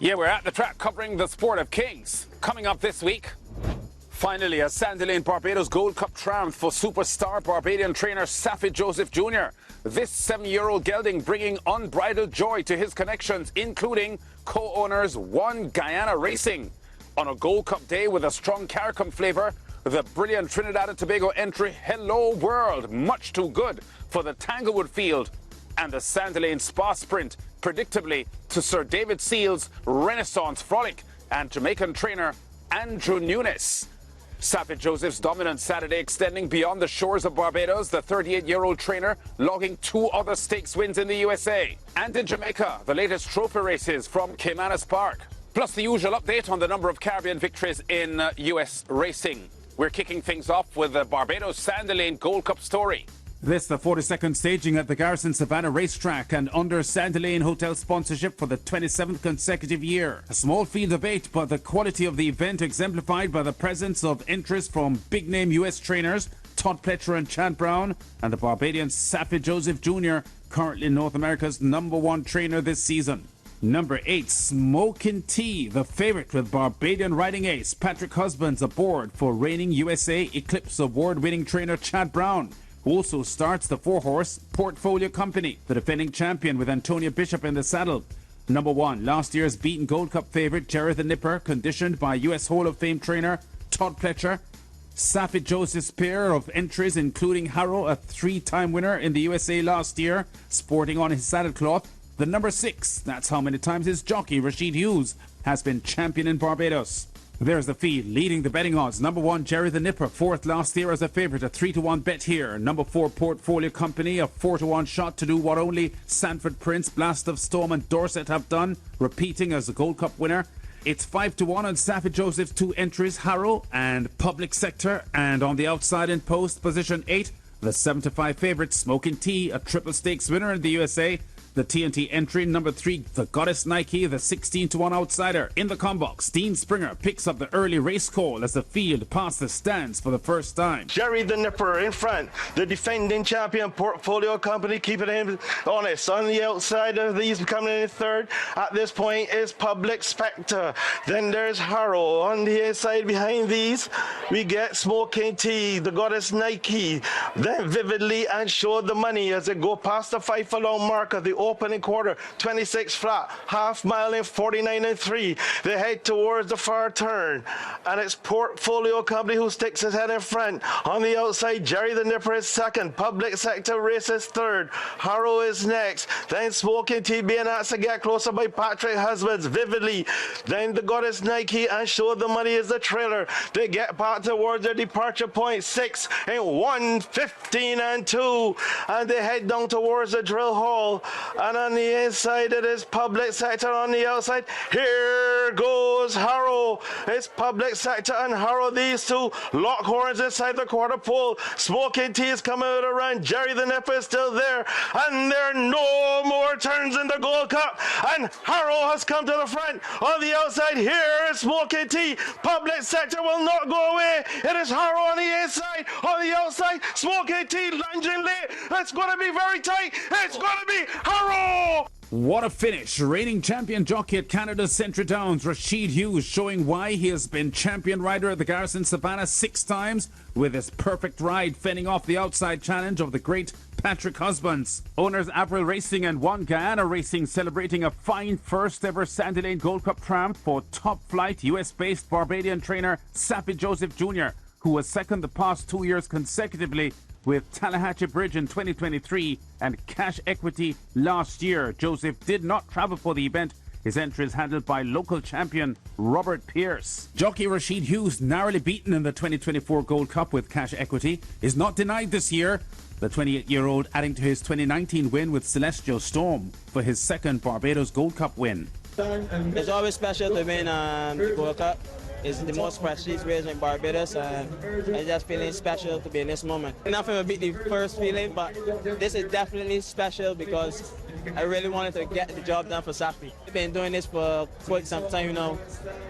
Yeah, we're at the track covering the sport of kings. Coming up this week, finally, a Sandy Lane Barbados Gold Cup triumph for superstar Barbadian trainer Saffie Joseph Jr. This 7-year-old gelding bringing unbridled joy to his connections, including co-owners One Guyana Racing. On a Gold Cup day with a strong CARICOM flavour, the brilliant Trinidad Tobago entry Hello World, much too good for the Tanglewood field. And the Sandy Lane Spar sprint, predictably, to Sir David Seale's Renaissance Frolic and Jamaican trainer Andrew Nunes. Saffie Joseph's dominant Saturday extending beyond the shores of Barbados, the 38-year-old trainer logging 2 other stakes wins in the USA. And in Jamaica, the latest trophy races from Caymanas Park. Plus the usual update on the number of Caribbean victories in US racing. We're kicking things off with the Barbados Sandy Lane Gold Cup story. This, the 42nd staging at the Garrison Savannah Racetrack and under Sandy Lane Hotel sponsorship for the 27th consecutive year. A small field of 8, but the quality of the event exemplified by the presence of interest from big-name US trainers Todd Pletcher and Chad Brown, and the Barbadian Saffie Joseph Jr., currently North America's #1 trainer this season. Number 8, Smokin' Tea, the favourite with Barbadian riding ace Patrick Husbands aboard for reigning USA Eclipse award-winning trainer Chad Brown, who also starts the 4-horse Portfolio Company, the defending champion with Antonia Bishop in the saddle. Number 1, last year's beaten Gold Cup favourite Jerry the Nipper, conditioned by US Hall of Fame trainer Todd Pletcher. Saffie Joseph's pair of entries, including Harrow, a 3-time winner in the USA last year, sporting on his saddlecloth. The number 6, that's how many times his jockey Rashid Hughes has been champion in Barbados. There's the field leading the betting odds. Number 1, Jerry the Nipper, 4th last year as a favourite, a 3-1 bet here. Number 4, Portfolio Company, a 4-1 shot to do what only Sanford Prince, Blast of Storm and Dorset have done, repeating as a Gold Cup winner. It's 5-1 on Saffie Joseph's 2 entries, Harrow and Public Sector, and on the outside in post, position 8, the 7-5 favourite Smokin' Tea, a triple stakes winner in the USA. The TNT entry, number 3, the Goddess Nike, the 16-1 outsider. In the combox, Dean Springer picks up the early race call as the field past the stands for the first time. Jerry the Nipper in front, the defending champion Portfolio Company keeping him honest. On the outside of these, coming in 3rd at this point is Public Spectre. Then there's Harrow. On the inside behind these, we get Smokin' Tea, the Goddess Nike. Then Vividly and Show the Money as they go past the 5-furlong mark of the opening quarter, 26 flat, half mile in 49 3. They head towards the far turn, and it's Portfolio Company who sticks his head in front. On the outside, Jerry the Nipper is 2nd, Public Sector races 3rd, Harrow is next, then Smokin' Tea being asked to get closer by Patrick Husbands, Vividly, then the Goddess Nike and Show the Money is the trailer. They get back towards their departure point, 6 in 1:15 2, and they head down towards the drill hall. And on the inside it is Public Sector. On the outside, here goes Harrow. It's Public Sector and Harrow, these two lock horns inside the quarter pole. Smokin' Tea is coming out of run. Jerry the Nipper is still there, and there are no more turns in the Gold Cup, and Harrow has come to the front. On the outside, here is Smokin' Tea. Public Sector will not go away. It is Harrow on the inside. On the outside, Smokin' Tea lunging late. It's going to be very tight. It's going to be Harrow! What a finish. Reigning champion jockey at Canada's Century Downs, Rashid Hughes, showing why he has been champion rider at the Garrison Savannah 6 times with his perfect ride fending off the outside challenge of the great Patrick Husbands. Owners Avril Racing and One Guyana Racing celebrating a fine first ever Sandy Lane Gold Cup triumph for top flight US-based Barbadian trainer Saffie Joseph Jr., who was 2nd the past 2 years consecutively with Tallahatchie Bridge in 2023 and Cash Equity last year. Joseph did not travel for the event. His entry is handled by local champion Robert Pierce. Jockey Rashid Hughes, narrowly beaten in the 2024 Gold Cup with Cash Equity, is not denied this year. The 28-year-old adding to his 2019 win with Celestial Storm for his 2nd Barbados Gold Cup win. It's always special to win Gold Cup. It's the most prestigious race in Barbados, and I'm just feeling special to be in this moment. Nothing will beat the first feeling, but this is definitely special because I really wanted to get the job done for Saffie. I've been doing this for quite some time now.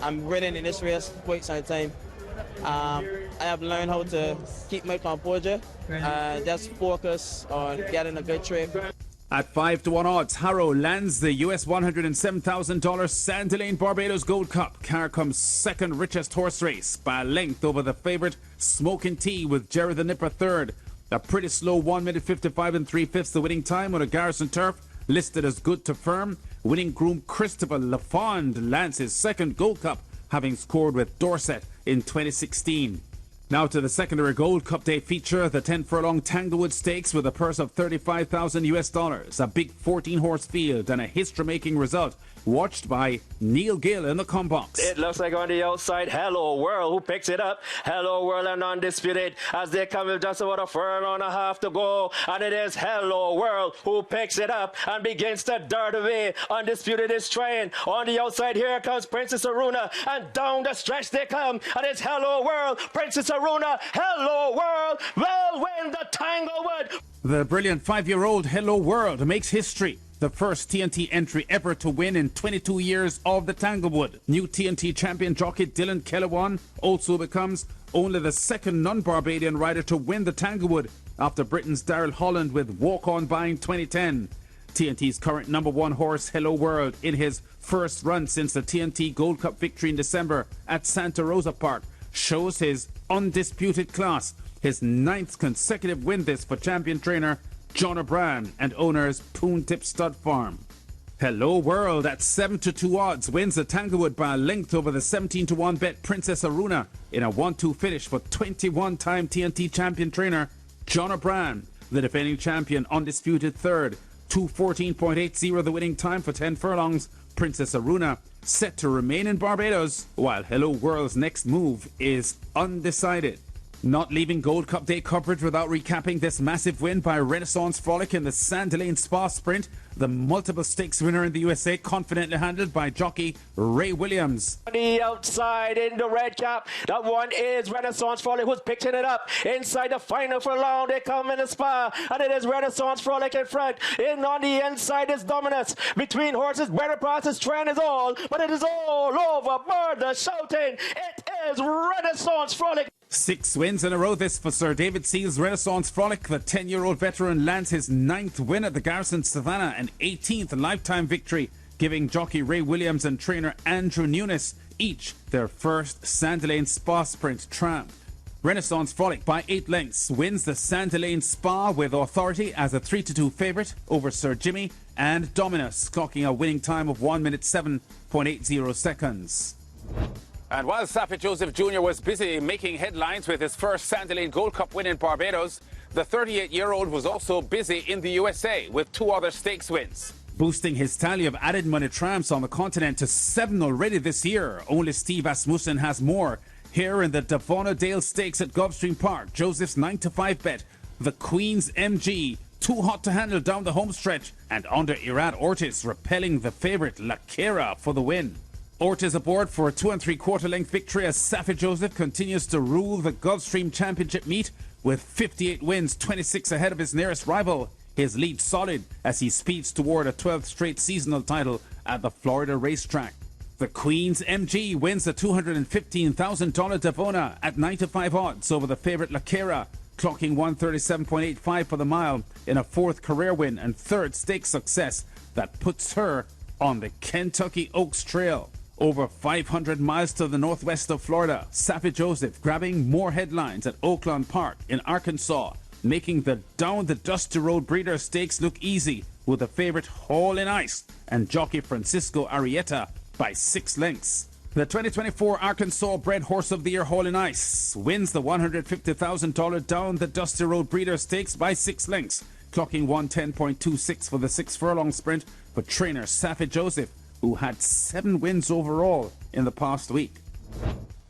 I'm riding in this race quite some time. I have learned how to keep my composure and just focus on getting a good trip. At 5-1 odds, Harrow lands the US $107,000 Sandalane Barbados Gold Cup, CARICOM's second richest horse race, by a length over the favourite Smoking Tea with Jerry the Nipper third. A pretty slow 1 minute 55 3/5 the winning time on a Garrison turf, listed as good to firm. Winning groom Christopher Lafond lands his second Gold Cup, having scored with Dorset in 2016. Now to the secondary Gold Cup Day feature, the 10 furlong Tanglewood Stakes with a purse of $35,000 US, a big 14-horse field and a history-making result, watched by Neil Gill in the combox. It looks like on the outside, Hello World, who picks it up. Hello World and Undisputed as they come with just about a furlong and a half to go. And it is Hello World who picks it up and begins to dart away. Undisputed is trying. On the outside, here comes Princess Aruna, and down the stretch they come. And it's Hello World, Princess Aruna, Hello World will win the Tanglewood. The brilliant 5-year-old Hello World makes history. The first TNT entry ever to win in 22 years of the Tanglewood. New TNT champion jockey Dylan Kellewan also becomes only the second non-Barbadian rider to win the Tanglewood after Britain's Daryl Holland with Walk On By in 2010. TNT's current number one horse, Hello World, in his first run since the TNT Gold Cup victory in December at Santa Rosa Park, shows his undisputed class. His 9th consecutive win this for champion trainer John O'Brien and owners Poon Tip Stud Farm. Hello World at 7-2 odds wins the Tanglewood by a length over the 17-1 bet Princess Aruna in a 1-2 finish for 21-time TNT champion trainer John O'Brien. The defending champion undisputed third, 2:14.80 the winning time for 10 furlongs. Princess Aruna set to remain in Barbados, while Hello World's next move is undecided. Not leaving Gold Cup Day coverage without recapping this massive win by Renaissance Frolic in the Sandalane Spar Sprint. The multiple stakes winner in the USA, confidently handled by jockey Ray Williams. On the outside in the red cap, that one is Renaissance Frolic who's picking it up. Inside the final furlong, they come in the Spar, and it is Renaissance Frolic in front. In on the inside is Dominus. Between horses, better passes, trend is all, but it is all over. Murder shouting. It is Renaissance Frolic. 6 wins in a row this for Sir David Seale's Renaissance Frolic. The 10-year-old veteran lands his 9th win at the Garrison Savannah and 18th lifetime victory, giving jockey Ray Williams and trainer Andrew Nunes each their first Sandalane Spa Sprint triumph. Renaissance Frolic by 8 lengths wins the Sandalane Spa with authority as a 3-2 favourite over Sir Jimmy and Dominus, clocking a winning time of 1 minute 7.80 seconds. And while Saffie Joseph Jr. was busy making headlines with his first Sandalane Gold Cup win in Barbados, the 38-year-old was also busy in the USA with 2 other stakes wins. Boosting his tally of added money triumphs on the continent to 7 already this year. Only Steve Asmussen has more. Here in the Davona Dale Stakes at Gulfstream Park, Joseph's 9-5 bet, the Queen's MG, too hot to handle down the home stretch, and under Irad Ortiz repelling the favourite La Cara for the win. Ortiz aboard for a 2 3/4 length victory as Saffie Joseph continues to rule the Gulfstream Championship meet with 58 wins, 26 ahead of his nearest rival. His lead solid as he speeds toward a 12th straight seasonal title at the Florida racetrack. The Queen's MG wins the $215,000 Davona at 9-5 odds over the favourite La Cara, clocking 137.85 for the mile in a 4th career win and 3rd stakes success that puts her on the Kentucky Oaks Trail. Over 500 miles to the northwest of Florida, Saffie Joseph grabbing more headlines at Oakland Park in Arkansas, making the Down the Dusty Road Breeders' Stakes look easy with the favourite Hall in Ice and jockey Francisco Arrieta by 6 lengths. The 2024 Arkansas Bred Horse of the Year Hall in Ice wins the $150,000 Down the Dusty Road Breeders' Stakes by 6 lengths, clocking 110.26 for the 6 furlong sprint for trainer Saffie Joseph, who had 7 wins overall in the past week.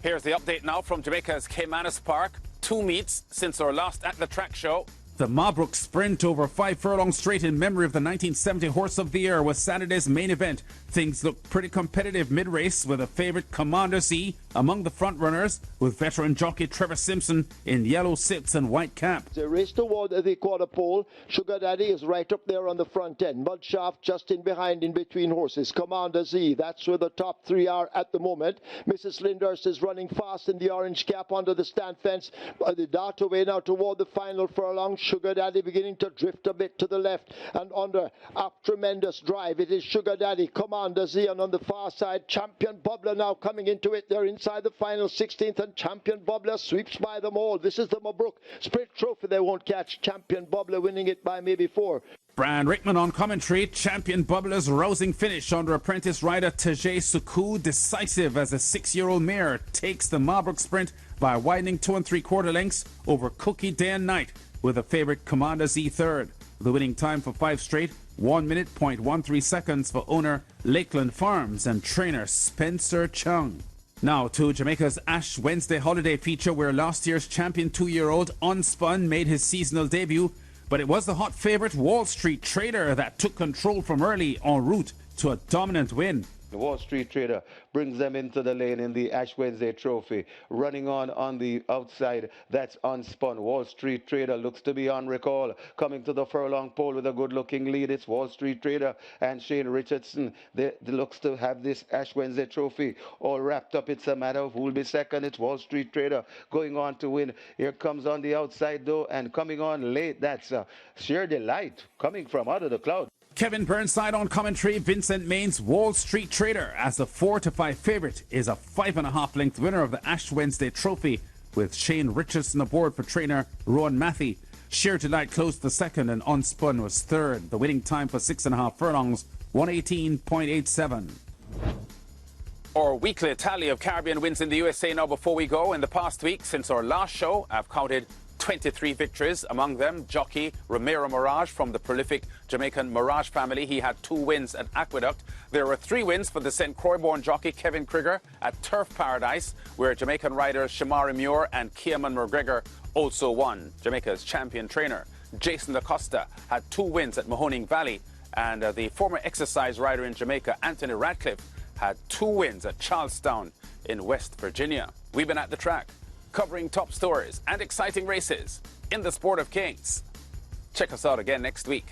Here's the update now from Jamaica's Caymanas Park. 2 meets since our last at the track show. The Marbrook Sprint over 5 furlongs straight in memory of the 1970 Horse of the Year was Saturday's main event. Things looked pretty competitive mid-race with a favourite Commander Z among the front runners, with veteran jockey Trevor Simpson in yellow silks and white cap. They race toward the quarter pole. Sugar Daddy is right up there on the front end. Mudshaft just in behind in between horses. Commander Z, that's where the top 3 are at the moment. Mrs. Lindhurst is running fast in the orange cap under the stand fence. The dart away now toward the final furlong. Sugar Daddy beginning to drift a bit to the left and under. Up tremendous drive. It is Sugar Daddy, Commander Z, and on the far side, Champion Bubbler now coming into it. They're inside the final 16th, and Champion Bubbler sweeps by them all. This is the Mabruk Sprint Trophy. They won't catch Champion Bubbler winning it by maybe 4. Brian Rickman on commentary. Champion Bubbler's rousing finish under apprentice rider Tajay Suku, decisive as a 6-year-old mare takes the Mabruk Sprint by widening 2 3/4 lengths over Cookie Day and Night, with a favourite Commander Z third. The winning time for 5 straight, 1 minute, 0.13 seconds for owner Lakeland Farms and trainer Spencer Chung. Now to Jamaica's Ash Wednesday holiday feature, where last year's champion 2-year-old Unspun made his seasonal debut, but it was the hot favourite Wall Street Trader that took control from early en route to a dominant win. The Wall Street Trader brings them into the lane in the Ash Wednesday Trophy. Running on the outside, that's Unspun. Wall Street Trader looks to be on recall. Coming to the furlong pole with a good-looking lead, it's Wall Street Trader and Shane Richardson. They looks to have this Ash Wednesday Trophy all wrapped up. It's a matter of who will be second. It's Wall Street Trader going on to win. Here comes on the outside, though, and coming on late, that's Sheer Delight coming from out of the cloud. Kevin Burnside on commentary. Vincent Main's Wall Street Trader as the 4 to 5 favourite is a 5.5 length winner of the Ash Wednesday Trophy, with Shane Richardson aboard for trainer Rowan Matthey. Sheer Delight closed the second and Unspun was third. The winning time for 6.5 furlongs, 1:18.87. Our weekly tally of Caribbean wins in the USA now before we go. In the past week, since our last show, I've counted 23 victories, among them jockey Romero Mirage from the prolific Jamaican Mirage family. He had 2 wins at Aqueduct. There were 3 wins for the St. Croix-born jockey Kevin Krieger at Turf Paradise, where Jamaican riders Shamari Muir and Kiaman McGregor also won. Jamaica's champion trainer Jason Acosta had 2 wins at Mahoning Valley, and the former exercise rider in Jamaica Anthony Radcliffe had 2 wins at Charlestown in West Virginia. We've been at the track, covering top stories and exciting races in the Sport of Kings. Check us out again next week.